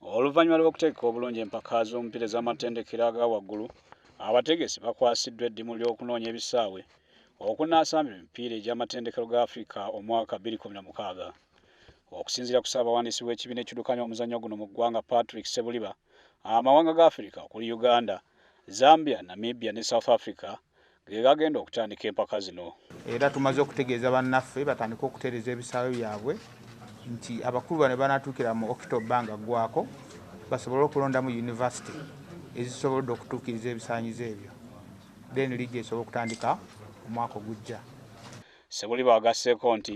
Oluvannyuma lw'okuteeka obulungi empaka z'omupiira ez'amatendekero aga waggulu, abategesi bakwasiddwa eddimu ly'okunoonya ebisaawe okunaasaambira emipiira egy'amatendekero ga Africa omwaka 2016. Okusinziira ku ssaabawandiisi w'ekibiina ekiddukanya omuzannyo guno mu ggwanga Patrick Ssebuliba, amawanga ga Africa okuli Uganda, Zambia, Namibia ne South Africa ge gagenda okutandika empaka zino. Era tumaze okutegeeza bannaffe batandika okutereeza ebisaawe byabwe nti abakulu bano banatuukira mu October nga gwako basobole okulondamu university ezisobolodde okutuukiriza ebisaanyizo ebyo, then liigi esobola okutandika omwaka ogujja. Ssebuliba agasseeko nti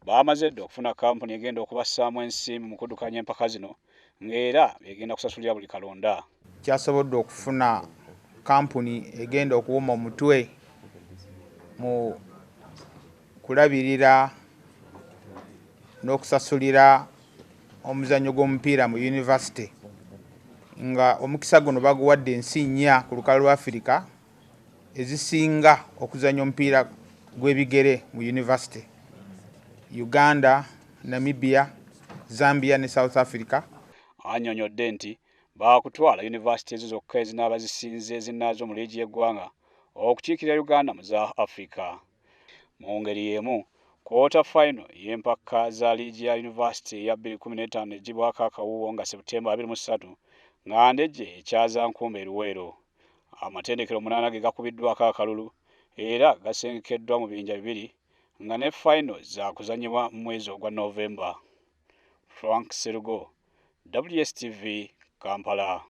baamaze dda okufuna kampuni egenda okubassaamu ensimbi mu kuddukanya empaka zino ng'era egenda kusasulira buli kalonda. Kyasobodde okufuna kampuni egenda okuwoma omutwe mu kulabirira n'okusasulira omuzannyo gw'omupiira mu university, nga omukisa guno baguwadde ensi 4 ku lukalu lwa Africa ezisinga okuzannya omupiira gw'ebigere mu university: Uganda, Namibia, Zambia ne South Africa. Annyonnyodde nti baakutwala university ezo zokka ezinaaba zisinze ezinnaazo mu liigi y'eggwanga okukiikirira Uganda mu za Africa. Mu ngeri y'emu, kwota final y'empaka za liigi ya university eya 2015 eggyibwako akawuwo nga Septemba 23 nga Ndejje ekyaza Nkumba e Luweero. Amatendekero 8 ge gakubiddwako akalulu era gasengekeddwa mu bibinja 2 nga ne final za kuzannyibwa mu mwezi ogwa Novemba. Frank Serugo, WSTV, Kampala.